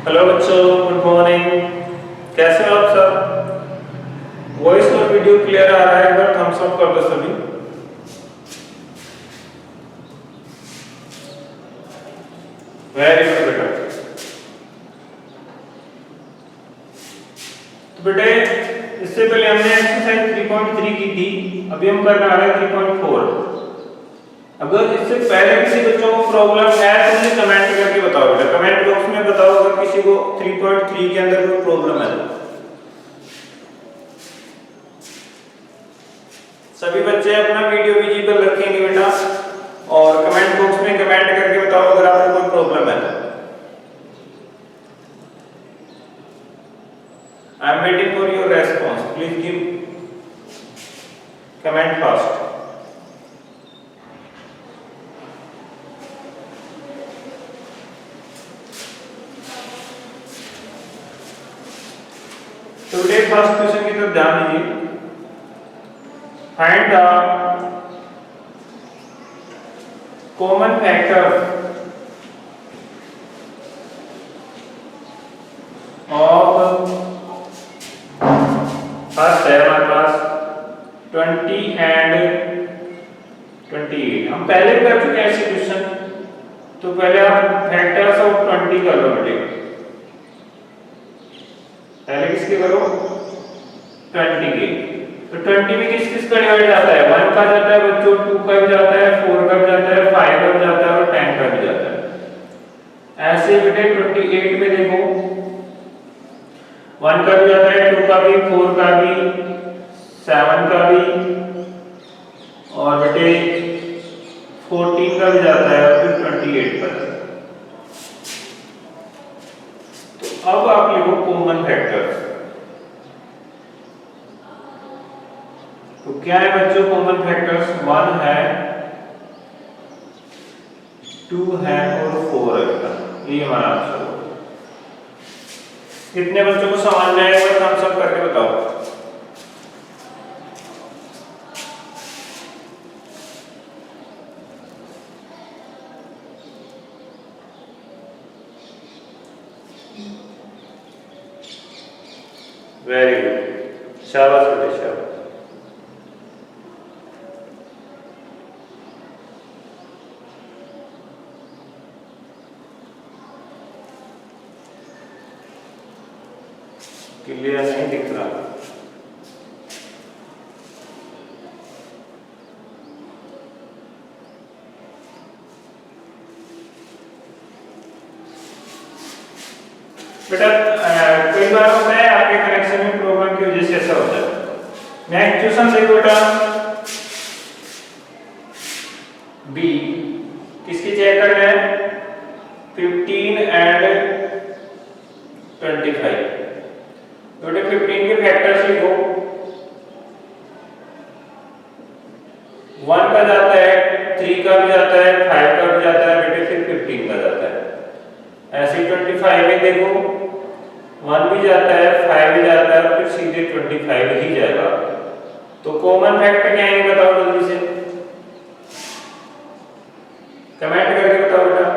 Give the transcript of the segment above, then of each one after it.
Hello बच्चों, good morning. कैसे हो आप सब? वॉइस और वीडियो क्लियर आ रहा है? एक बार थम्स अप कर दो सभी। वेरी गुड बेटा। तो बेटे, इससे पहले हमने एक्सरसाइज 3.3 की थी, अभी हम करने आ रहे हैं 3.4। अगर इससे पहले किसी बच्चों को प्रॉब्लम है तो मुझे कमेंट करके बताओ बेटा, कमेंट बॉक्स में बताओ अगर किसी को 3.3 के अंदर कोई प्रॉब्लम है तो। सभी बच्चे अपना वीडियो विजिबल रखेंगे बेटा, और कमेंट बॉक्स में कमेंट करके बताओ अगर आपको कोई प्रॉब्लम है तो। I am waiting for your response, please give comment fast. तो बेटे फर्स्ट क्वेश्चन की तरफ ध्यान दीजिए। Find the common factor of, first है हमारे पास 20 एंड 28। हम पहले कर चुके हैं ऐसे क्वेश्चन, तो पहले आप फैक्टर्स ऑफ 20 कर लो बेटे। पहले किसके करो? 20 के। तो 20 में किस किस का डिवाइड जाता है? 1 का जाता है बच्चों, 2 का भी जाता है, 4 का भी जाता है, 5 का भी जाता है और 10 का भी जाता है। ऐसे बेटे 28 में देखो 1 का भी जाता है, 2 का भी, 4 का भी, 7 का भी और बेटे 14 का भी जाता है और फिर 28 का जाता है। तो अब आप लिखो कॉमन फैक्टर्स। तो क्या है बच्चों कॉमन फैक्टर्स? 1 है, 2 है और 4 है बेटा। ये हमारा आंसर होगा। कितने बच्चों को समझ में आएगा थम्स अप करके बताओ। वेरी गुड, शाबाश बेटे शाबाश। क्लियर नहीं दिख रहा? बेटा कई बार होता है आपके कनेक्शन में प्रॉब्लम की वजह से ऐसा होता है। नेक्स्ट क्वेश्चन देखो बेटा, बी किसकी चेक करना है? 15 एंड 25। बेटे 15 के फैक्टर्स लिखो। 1 का जाता है, 3 का भी जाता है, 5 का भी जाता है बेटे, फिर 15 का जाता है। ऐसे 25 में देखो 1 भी जाता है, 5 भी जाता है, फिर सीधे 25 ही जाएगा। तो कॉमन फैक्टर क्या है बताओ जल्दी से, कमेंट करके बताओ बेटा।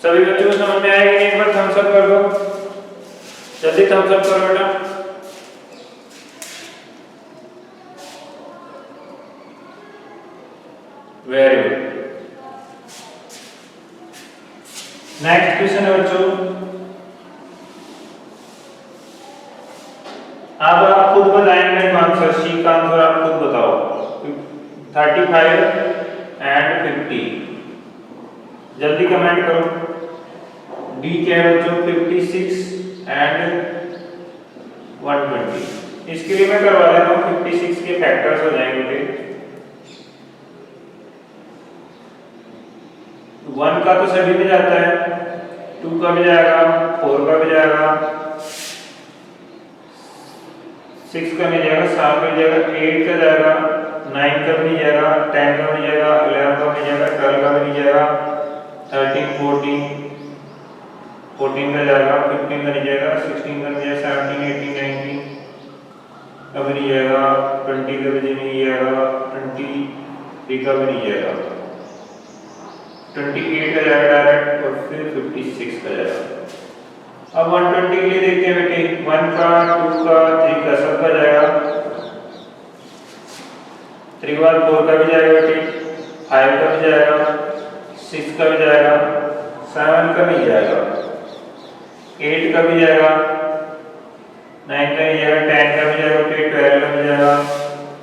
सभी बच्चों को समझ में आएगा? एक बार थम्स अप कर दो, जल्दी थम्स अप करो बेटा। Very good. नेक्स्ट क्वेश्चन है बच्चों, अब आप खुद बताएंगे आंसर, सी का आंसर आप खुद बताओ। 35 एंड 50, जल्दी कमेंट करो। डी क्या है बच्चों? 56 एंड 120। इसके लिए मैं करवा देता हूँ, 56 के फैक्टर्स हो जाएंगे। 1 का तो सभी में जाता है, 2 का भी जाएगा, 4 का भी जाएगा, 6 का नहीं जाएगा, 7 का जाएगा, 8 का जाएगा, 9 का भी नहीं जाएगा, 10 का भी नहीं जाएगा, 11 का भी नहीं जाएगा, 12 का भी नहीं जाएगा, 13, 14 का जाएगा, 15 का नहीं जाएगा, 16 का नहीं जाएगा, 17, 18, 19 का भी नहीं जाएगा, 20 का भी नहीं जाएगा, 23 का भी नहीं जाएगा। 28 का जाएगा डायरेक्ट और फिर 56 का जाएगा। अब 120 के लिए देखते हैं बेटे, 1 का 2 का 3 का सबका जाएगा, 3 के बाद 4 का भी जाएगा बेटे, 5 का भी जाएगा, 6 का भी जाएगा, 7 का भी जाएगा, 8 का भी जाएगा, 9 का भी जाएगा, 10 का भी जाएगा, 12 का भी जाएगा,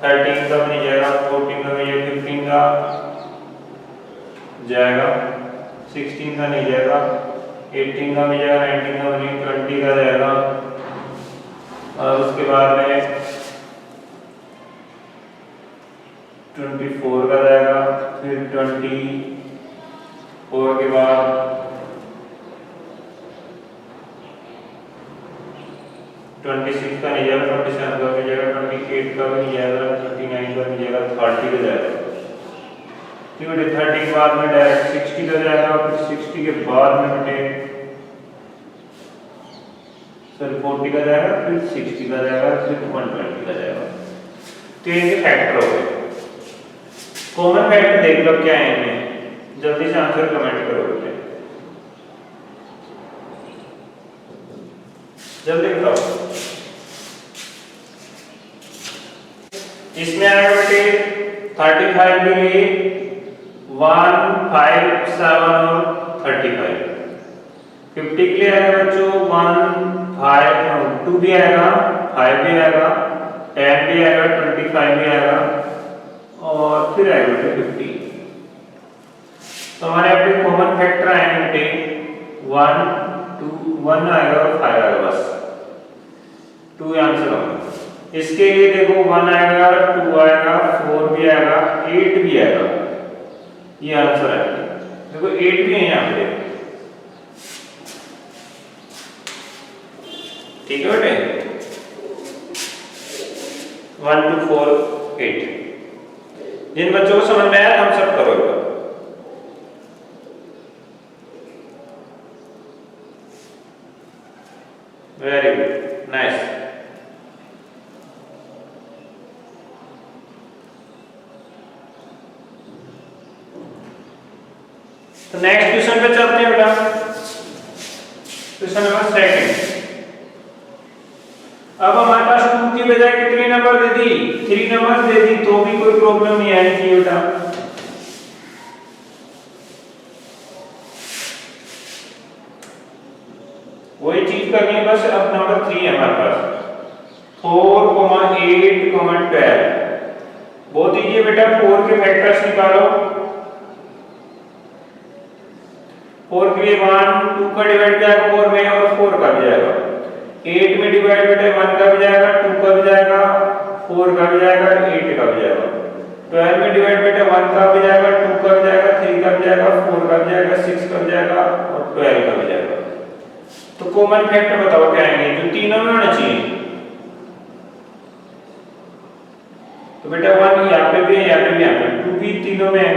13 का भी नहीं जाएगा, 14 का भी जाएगा, 15 का जाएगा, 16 का नहीं जाएगा, 18 का भी जाएगा, 19 का भी नहीं, 20 का जाएगा, और उसके बाद में 24 का जाएगा, फिर 24 के बाद 26 का नहीं जाएगा, 27 का भी जाएगा, 28 का भी नहीं जाएगा, 29 का भी जाएगा, 30 का जाएगा। ठीक है, 30 के बाद में डायरेक्ट 60 का जाएगा, फिर 60 के बाद में बेटे सॉरी 40 का जाएगा, फिर 60 का जाएगा, फिर 120 का जाएगा। तो ये फैक्टर हो गए। कॉमन फैक्टर देख लो क्या है इनमें, जल्दी से आंसर कमेंट करो बेटे, जल्दी बताओ। इसमें आएगा बेटे 35 के लिए 1, 5, 7 और 35। 50 के लिए आएगा बच्चों 1, 5, 2 भी आएगा, 5 भी आएगा, 10 भी आएगा, 25 भी आएगा और फिर आएगा बेटे 50। तो हमारे यहाँ पे कॉमन फैक्टर आएंगे बेटे 1, 2, 1 आएगा और 5 आएगा, बस 2 आंसर होगा। इसके लिए देखो 1 आएगा, 2 आएगा, 4 भी आएगा, 8 भी आएगा, ये आंसर आएगा। देखो 8 भी है यहाँ पे, ठीक है बेटे, 1, 2, 4, 8। जिन बच्चों को समझ में आया हम सब करोगे। Very good, nice. तो नेक्स्ट क्वेश्चन पे चलते हैं बेटा, क्वेश्चन नंबर 2। अब हमारे पास 2 की बजाय कितने नंबर दे दी, 3 नंबर दे दी, तो भी कोई प्रॉब्लम नहीं आनी चाहिए बेटा। वही चीज करनी है बस। अब नंबर 3 है हमारे पास 4, 8, 12। बहुत इजी है बेटा, 4 के फैक्टर्स निकालो। 4 के लिए 1, 2 का डिवाइड जाएगा 4 में और 4 का भी जाएगा। 8 में डिवाइड बेटे 1 का भी जाएगा, 2 का भी जाएगा, 4 का भी जाएगा, 8 का भी जाएगा। 12 में डिवाइड बेटे 1 का भी जाएगा, 2 का भी जाएगा, 3 का भी जाएगा, 4 का भी जाएगा, 6 का भी जाएगा और 12 का भी जाएगा। तो कॉमन फैक्टर बताओ क्या आएंगे जो तीनों में होना चाहिए। तो बेटा 1 यहाँ पे भी है, यहाँ पे भी, यहाँ पे 2 भी तीनों में है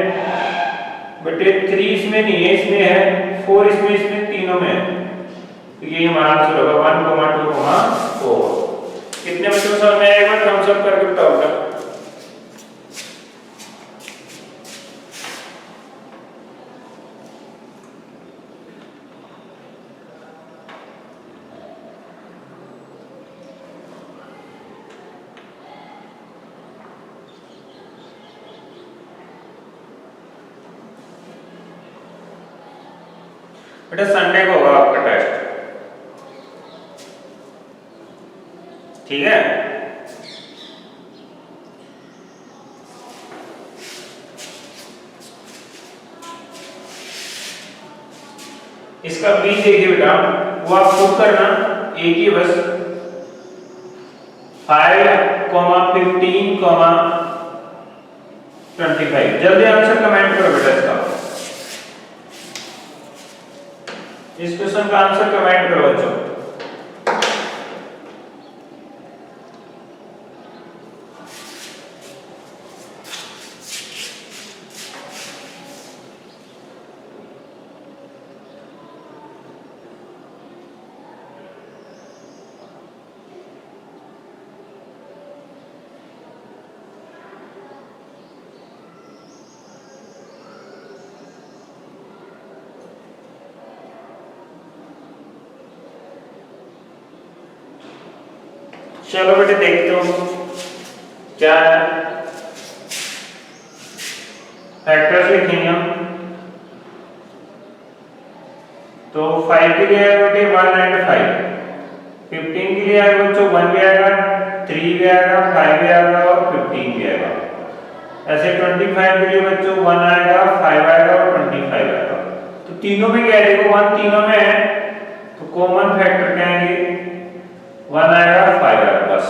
बेटे, 3 इसमें नहीं है, इसमें है, 4 इसमें तीनों में है। तो ये हमारा आंसर होगा 1, 2, 4। कितने बच्चों को समझ में आया, एक बार थम्स अप करके बताओ बेटा। बेटा संडे को होगा आपका टेस्ट, ठीक है। इसका बीज देखिए बेटा, वो आप खुद करना, एक ही बस 5, 15, 25। जल्दी आंसर कमेंट करो बेटा इसका, इस क्वेश्चन का आंसर कमेंट करो बच्चों। चलो बेटे देखते हो क्या है। फैक्टर्स लिखेंगे हम। तो 5 के लिए आएगा बेटे 1 एंड 5, 15 के लिए आएगा बच्चों 1 भी आएगा, 3 भी आएगा, 5 भी आएगा और 15 भी आएगा। ऐसे 25 के लिए बच्चों 1 आएगा, 5 आएगा और 25 आएगा। तो तीनों में क्या है, देखो 1 तीनों में है, तो कॉमन फैक्टर क्या आएंगे, 1 आएगा, 5 आएगा, बस।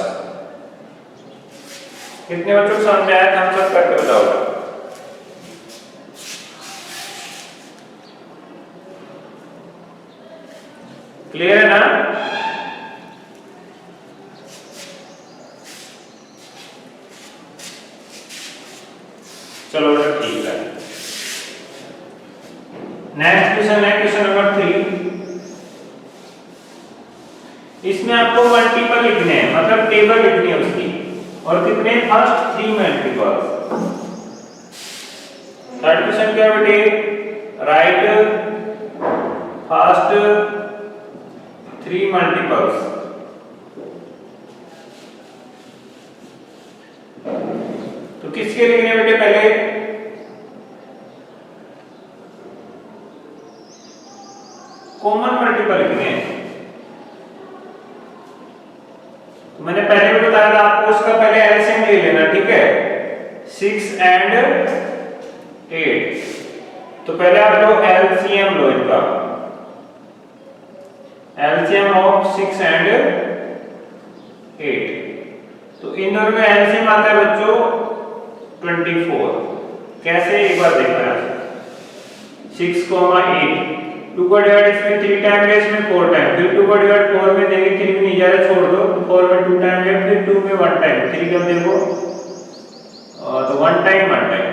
कितने बच्चों को समझ में आया था, हम सब करके बताओ। क्लियर है ना? चलो ठीक है। नेक्स्ट क्वेश्चन है क्वेश्चन नंबर 3। इसमें आपको मल्टीपल लिखने हैं, मतलब टेबल लिखनी है उसकी, और कितने, फर्स्ट 3 मल्टीपल्स। थर्ड क्वेश्चन क्या है बेटे, राइट फर्स्ट 3 मल्टीपल्स। तो किसके लिखने बेटे, पहले कॉमन मल्टीपल लिखने हैं। तो मैंने पहले भी बताया था आपको, उसका पहले एलसीएम ले लेना, ठीक है, 6 एंड 8। तो पहले आप लो एलसीएम, लो इनका एलसीएम ऑफ 6 एंड 8। तो इन दोनों का एलसीएम आता है बच्चों 24। कैसे, एक बार देखना है। 6, 8, 2 का डिवाइड इसमें 3 टाइम गया, इसमें 4 टाइम, फिर 2 का डिवाइड 4 में देंगे, 3 में नहीं जा रहा, छोड़ दो, 4 में 2 टाइम गया, फिर 2 में 1 टाइम, 3 कब देखो, तो 1 टाइम 1 टाइम।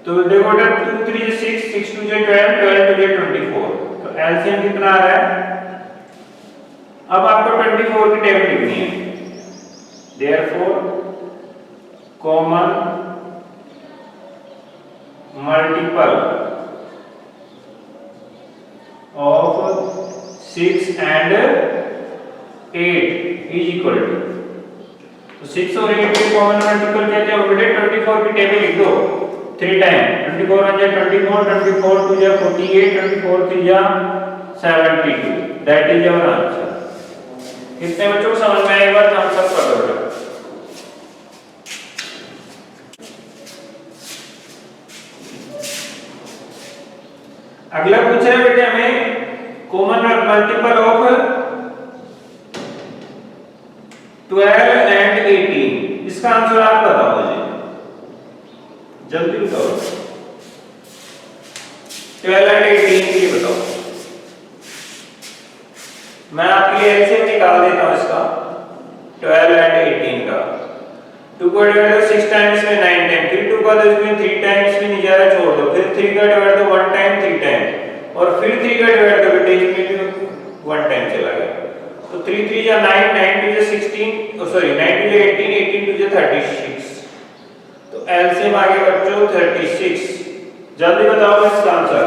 तो देखो बेटा 2 3 6, 6 2 12, 12 2 24। तो एलसीएम कितना आ रहा है। अब आपको 24 की टेबल लिखनी है। Therefore common multiple of 6 and 8 is equal to, तो 6 और 8 के कॉमन मल्टीपल क्या क्या होंगे बेटे, 24 की टेबल लिख दो 3 टाइम। 24 1 जा 24, 24 2 जा 48, 24 3 जा 72। That is our answer. कितने बच्चों को समझ में आएगा, हम सब कर दो। अगला पूछ रहे बेटे हमें कॉमन मल्टीपल ऑफ 12 एंड 18। इसका आंसर आप बताओ मुझे, जल्दी बताओ। 12 एंड 18 के लिए बताओ। मैं आपके लिए एलसीएम निकाल देता हूं इसका, 12 एंड 18 का। 2 का डिवाइड 6 टाइम्स में 9 टाइम, फिर 2 का तो इसमें 3 टाइम्स में नहीं जा रहा, छोड़ दो, फिर 3 का डिवाइड तो 1 टाइम 3 टाइम, और फिर 3 का डिवाइड तो बेटे इसमें भी 1 टाइम चला गया। तो 3 3 जा 9, 9 2 जा 16, सॉरी 9 2 जा 18, 18 2 जा 36। तो एलसीएम आ गया बच्चों 36। जल्दी बताओ इसका आंसर,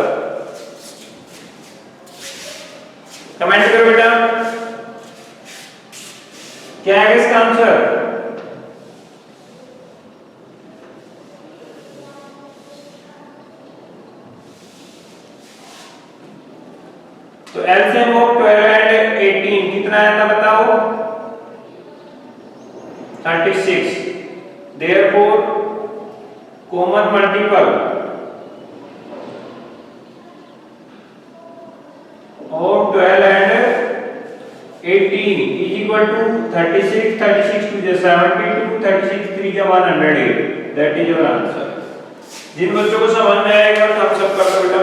कमेंट करो बेटा, क्या है इसका आंसर। तो एलसीएम ऑफ 12 एंड 18 कितना है ना बताओ, 36। Therefore common multiple of 12 and 18 is equal to 36, 36 2 जा 72, 36 3 जा 108। That is your answer. जिन बच्चों को समझ में आएगा हम सब कर दो बेटा,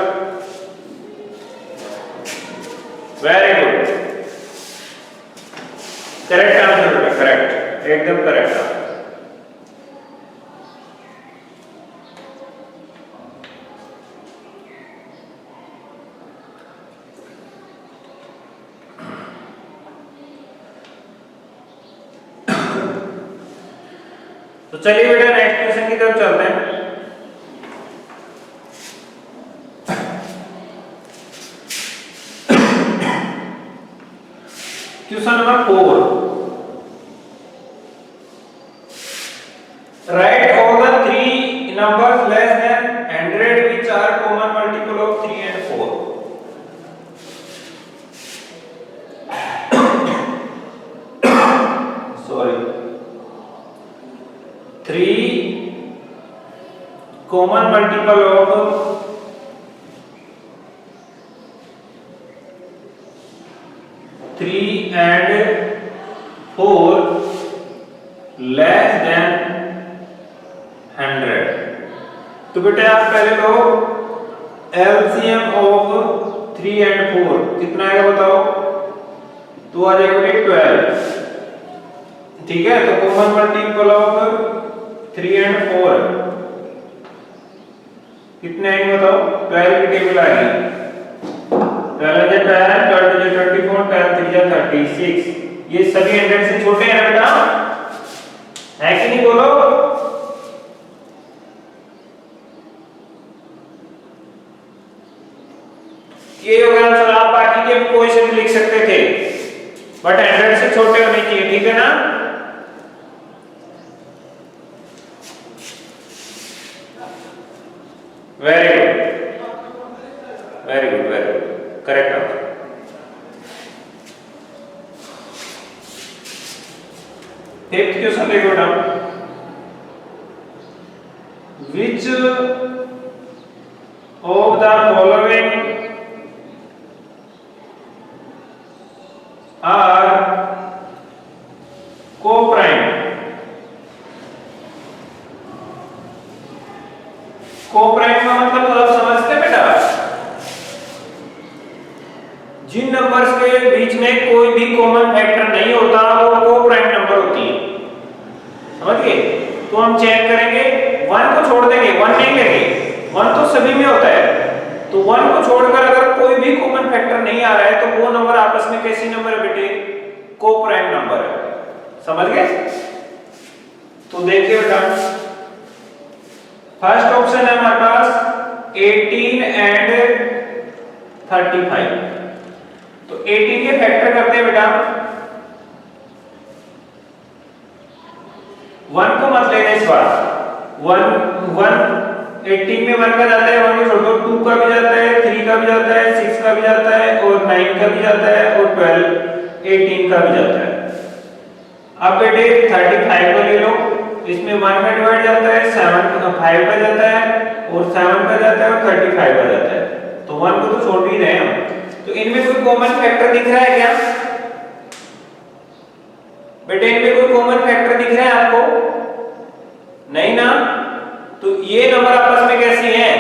वेरी गुड, करेक्ट आंसर बेटा, करेक्ट, एकदम करेक्ट आंसर। तो चलिए बेटा नेक्स्ट क्वेश्चन की तरफ चलते हैं। Question number 4। Common multiple of 3 and 4 less than 100। तो बेटे आप पहले लो एलसीएम ऑफ 3 and 4 कितना आएगा बताओ। तो आ जाएगा बेटे 12। ठीक है, तो कॉमन मल्टीपल ऑफ 3 and 4 कितने आएंगे बताओ। 12 की टेबल आ गई। 12 10 12 24 12 3 36। ये सभी 100 से छोटे हैं बेटा, है कि नहीं बोलो। ये होगा आंसर। आप बाकी के कोई से भी लिख सकते थे, बट 100 से छोटे होने चाहिए। ठीक है ना। Very good, very good, very good, correct answer. Fifth question देखो बेटा। Which of the following are coprime. Coprime का मतलब आप समझते हैं बेटा, जिन नंबर्स के बीच में कोई भी कॉमन फैक्टर नहीं होता वो कोप्राइम नंबर होती है। समझ गए। तो हम चेक करेंगे, 1 को छोड़ देंगे, 1 नहीं लेंगे, 1 तो सभी में होता है। तो 1 को छोड़कर अगर कोई भी कॉमन फैक्टर नहीं आ रहा है तो वो नंबर आपस में कैसी नंबर है बेटे, कोप्राइम नंबर है। समझ गए। तो देखिए बेटा, फर्स्ट ऑप्शन है हमारे पास 18 एंड 35। तो 18 के फैक्टर करते हैं बेटा, 1 को मत लेना इस बार। 18 में 1 का जाता है, 1 को छोड़ दो, 2 का भी जाता है, 3 का भी जाता है, 6 का भी जाता है और 9 का भी जाता है और 18 का भी जाता है। अब बेटे 35 को ले लो, इसमें 1 का डिवाइड जाता है, 7 का 5 का जाता है और 7 का जाता है और 35 का जाता है। तो 1 को तो छोड़ ही रहे हम। तो इनमें कोई कॉमन फैक्टर दिख रहा है क्या बेटे? इनमें कोई कॉमन फैक्टर दिख रहा है आपको? नहीं ना। तो ये नंबर आपस में कैसे हैं?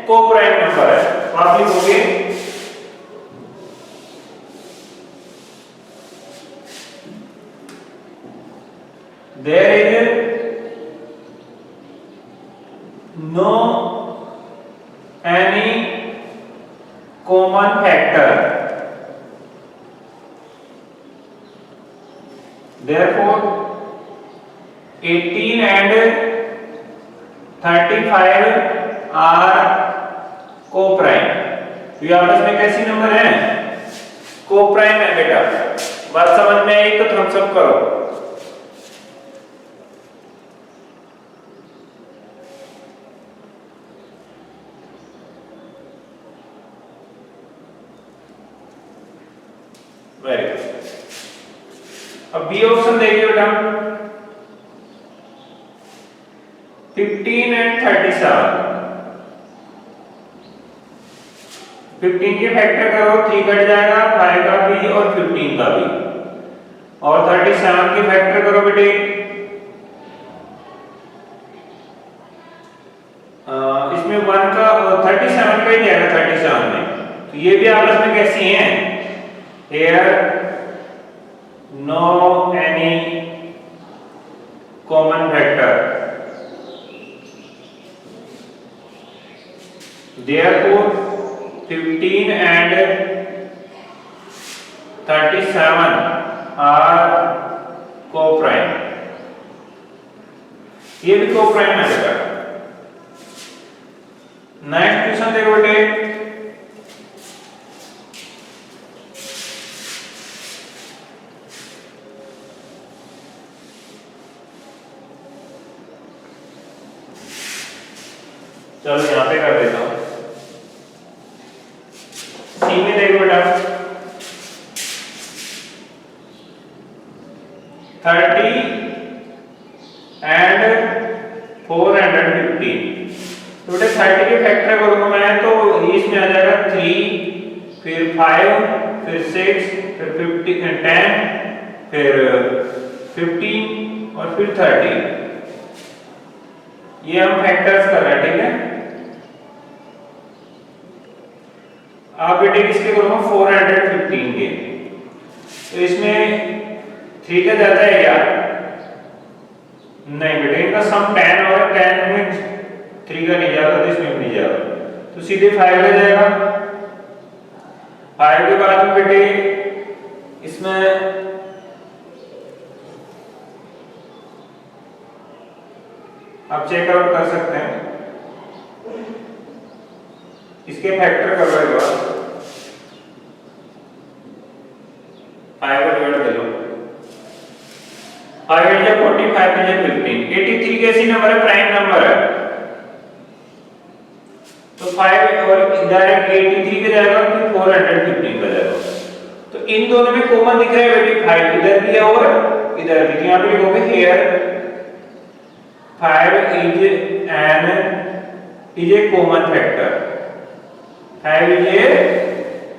कोप्राइम नंबर है। तो आप लिखोगे there is no any common factor, therefore 18 and 35 are coprime. ये आपस में कैसी नंबर है? कोप्राइम है बेटा। बात समझ में आई तो थम्स अप करो। Very good. अब बी ऑप्शन देखिए बेटा, 15 एंड 37। 15 के फैक्टर करो, 3 कट जाएगा, 5 का भी और 15 का भी। और 37 के फैक्टर करो बेटे, इसमें 1 का 37 का ही जाएगा 37 में। तो ये भी आपस में कैसी हैं? Here no any common factor, therefore 15 and 37 are coprime. ये भी कोप्राइम है बेटा। नेक्स्ट क्वेश्चन देखो बेटे, चलो यहां पे कर देता हूं। सी में देखो बेटा, 30 and 415। के फैक्टर करूंगा मैं तो इसमें आ जाएगा 3, फिर 5, फिर 6, फिर 10, फिर 15 और फिर 30। ये हम फैक्टर्स कर रहे हैं, ठीक है। आप बेटे किसके करूंगा 415 के, तो इसमें 3 का जाता है क्या? नहीं बेटे, इनका सम 10 और 10 में 3 का नहीं जाता, तो इसमें भी नहीं जाता, तो सीधे 5 का जाएगा। 5 के बाद में बेटे इसमें आप चेकआउट कर सकते हैं, इसके फैक्टर कर रहे हो 5 को डिवाइड कर लो, 5 इंटू 45 इंटू 15, 83 कैसी नंबर है? प्राइम नंबर है, तो 5 और डायरेक्ट 83 के जाएगा, फिर 415 का जाएगा। तो इन दोनों में कॉमन दिख रहा है बेटी 5, इधर भी है और इधर भी, यहां पे लिखोगे here 5 is a common factor, 5 is a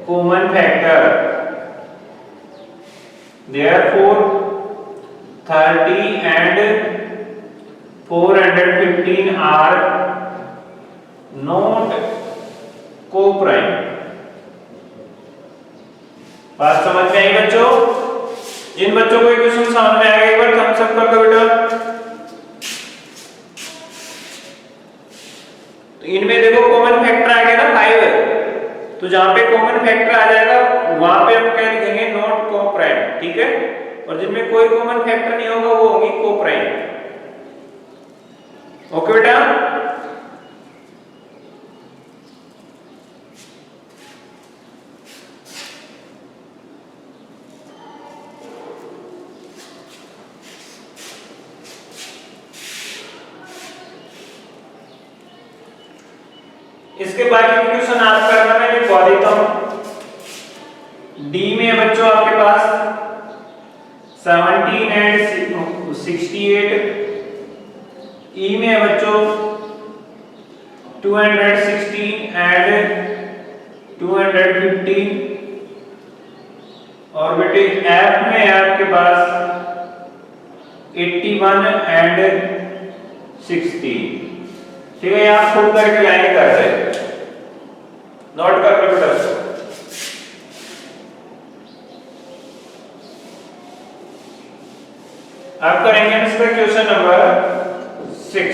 common factor, therefore 30 and 415 are not co-prime। बात समझ में आई बच्चों? जिन बच्चों को ये क्वेश्चन समझ में आएगा एक बार थम्स अप कर दो बेटा। तो इनमें देखो कॉमन फैक्टर आ गया ना 5, तो जहां पे कॉमन फैक्टर आ जाएगा वहां पे हम क्या लिखेंगे? नॉट को-प्राइम, ठीक है। और जिनमें कोई कॉमन फैक्टर नहीं होगा वो होंगी को-प्राइम। ओके बेटा, इसके बाद क्वेश्चन आप करना मैं लिखवा देता हूं। डी में बच्चों आपके पास 17 एंड 68, ई में बच्चों 216 एंड 215, और बेटे एफ में है आपके पास 81 एंड 60। ठीक है, आप खुद करके लाएंगे कर से, नोट कर लो बेटा। अब करेंगे इसका क्वेश्चन नंबर 6।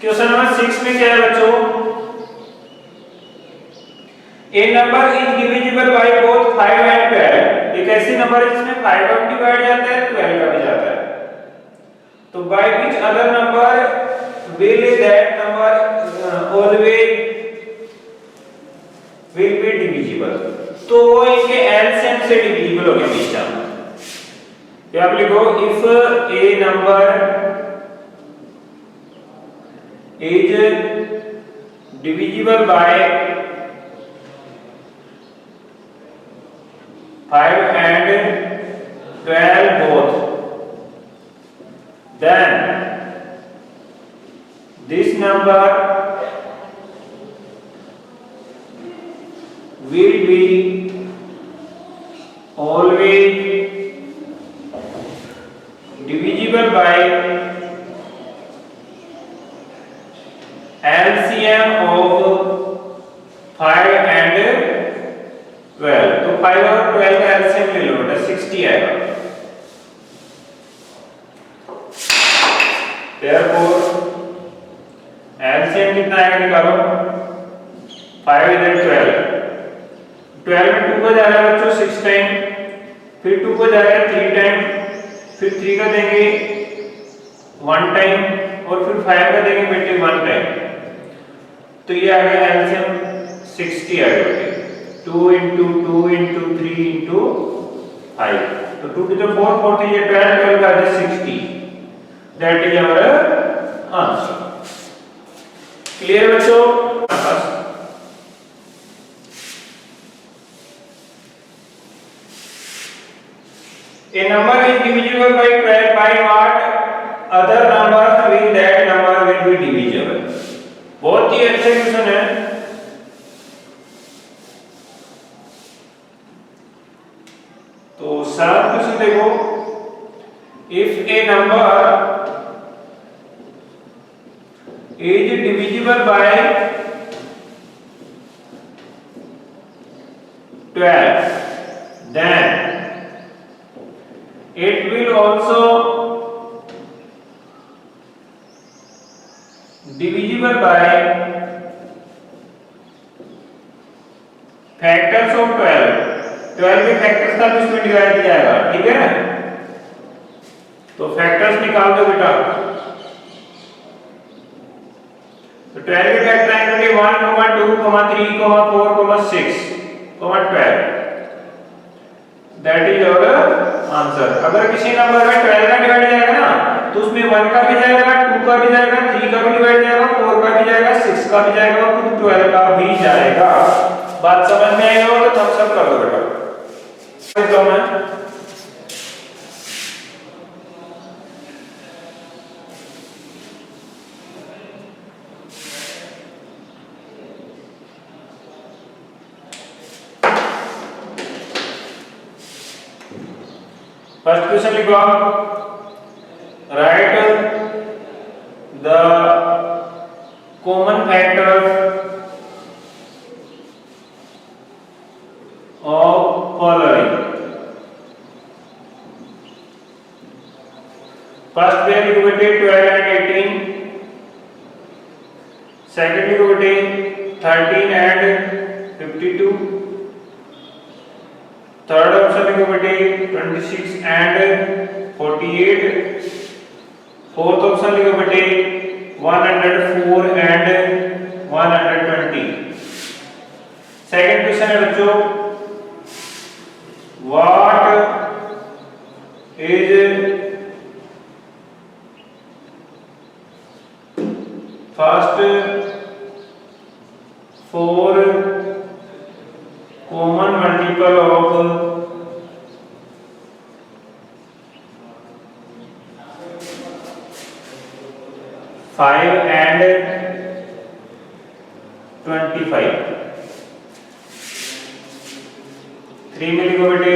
क्वेश्चन नंबर 6 में क्या है बच्चों? A number is divisible by both 5 and 12। एक ऐसी नंबर है जिसमें 5 का भी डिवाइड जाता है, 12 का भी जाता है। तो by which other number will that number always will be divisible. तो वो इनके एलसीएम से डिविजिबल होंगे हमेशा। क्या आप लिखो, if A number is divisible bye 5 and 12 both, then this number will be always divisible by LCM of 5 and 12। तो 5 और 12 का एलसीएम ले लो बेटा, 60 आएगा। Therefore एलसीएम कितना आएगा निकालो, 5 इधर 12 में 2 का जा रहा है बच्चों 6 टाइम, फिर 2 का जा रहा है 3 टाइम, फिर 3 का देंगे 1 टाइम, और फिर 5 का देंगे बेटे 1 टाइम। तो ये आ गया एलसीएम 60 आ गया बेटे, 2 into 2 into 3 into 5। तो 2 to the 4, 4 to the 12, 12 का है 60। That is our answer। Clear बच्चों? A number is divisible by 12 by what? other numbers with that number will be divisible। बहुत ही अच्छा क्वेश्चन है। तो सात क्वेश्चन देखो, if a number is divisible by 12, then it will also divisible by factors of 12। 12 के factors का भी इसमें डिवाइड किया जाएगा, ठीक है। तो फैक्टर्स निकाल दो बेटा। तो 12 के फैक्टर आएंगे 1, 2, 3, 4, 6, 12। That is our answer. अगर किसी नंबर में 12 का डिवाइड जाएगा ना, तो उसमें 1 का भी जाएगा, 2 का भी जाएगा, 3 का भी डिवाइड जाएगा, 4 का भी जाएगा, 6 का भी जाएगा और फिर 12 का भी जाएगा। बात समझ में आई हो तो थम्स अप कर दो बेटा। तो मैं फर्स्ट क्वेश्चन लिखो, right the common factors of following. First pair लिखो बेटे 12 एंड 18, सेकंड लिखो बेटे 13 एंड 52, थर्ड ऑप्शन लिखो बेटे 26 एंड 48, फोर्थ ऑप्शन लिखो बेटे 104 एंड 120। सेकंड क्वेश्चन है बच्चों, what is first 4 common multiple of 5 and 25। 3 में लिखो बेटे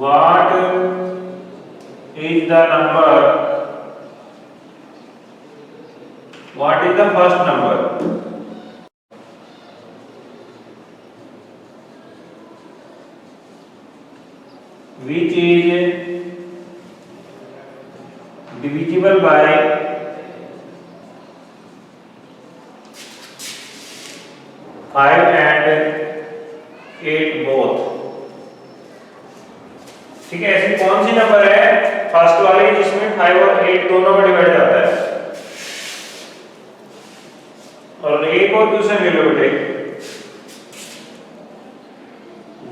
what is the number, what is the first number which is divisible by 5 and 8 both। ठीक है, ऐसी कौन सी नंबर है फर्स्ट वाले जिसमें 5 और 8 दोनों में डिवाइड जाता है। और एक और क्वेश्चन ले लो बेटे,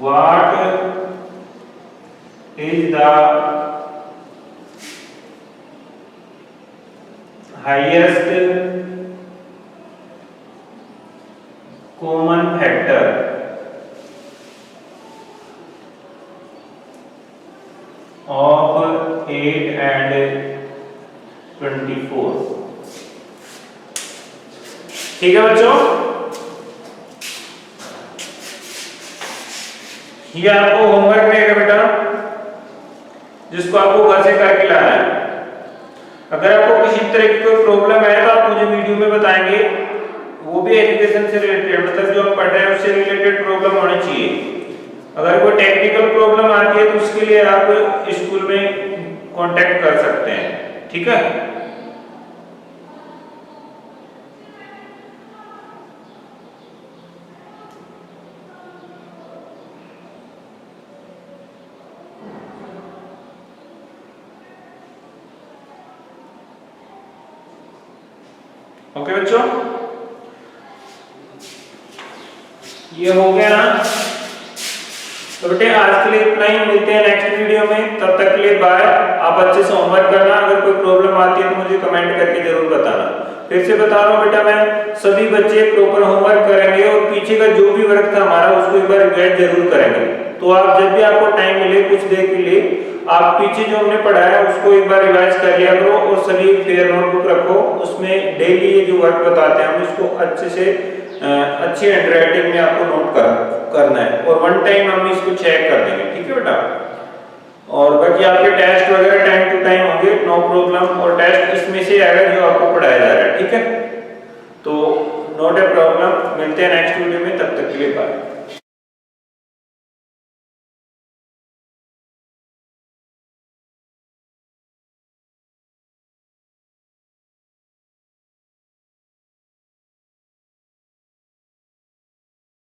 what is the highest common factor of 8 and 24। ठीक है बच्चों, ये आपको होमवर्क रहेगा बेटा, जिसको आपको घर से करके लाना है। अगर आपको किसी तरह की कोई प्रॉब्लम है तो आप मुझे वीडियो में बताएंगे, वो भी एजुकेशन से रिलेटेड, मतलब जो हम पढ़ रहे हैं उससे रिलेटेड प्रॉब्लम होनी चाहिए। अगर कोई टेक्निकल प्रॉब्लम आती है तो उसके लिए आप स्कूल में कांटेक्ट कर सकते हैं, ठीक है। ओके बच्चों, ये हो गया ना। तो बेटे आज के लिए इतना ही, मिलते हैं नेक्स्ट वीडियो में, तब तक के लिए बाय। आप अच्छे से होमवर्क करना, अगर कोई प्रॉब्लम आती है तो मुझे कमेंट करके जरूर बताना। फिर से बता रहा हूँ बेटा, मैं सभी बच्चे प्रॉपर होमवर्क करेंगे और पीछे का जो भी वर्क था हमारा उसको एक बार रिवाइज जरूर करेंगे। तो आप जब भी आपको टाइम मिले कुछ देर के लिए आप पीछे जो हमने पढ़ा है उसको एक बार रिवाइज कर लिया करो और सभी फेयर नोटबुक रखो, उसमें डेली ये जो वर्क बताते हैं हम इसको अच्छे से अच्छी हैंडराइटिंग में आपको नोट करना है और वन टाइम हम इसको चेक कर देंगे, ठीक है बेटा। और बाकी आपके टेस्ट वगैरह टाइम टू टाइम होंगे, नो प्रॉब्लम, और टेस्ट इसमें से आएगा जो आपको पढ़ाया जा रहा है, ठीक है। तो नॉट ए प्रॉब्लम, मिलते हैं नेक्स्ट वीडियो में, तब तक के लिए बाय।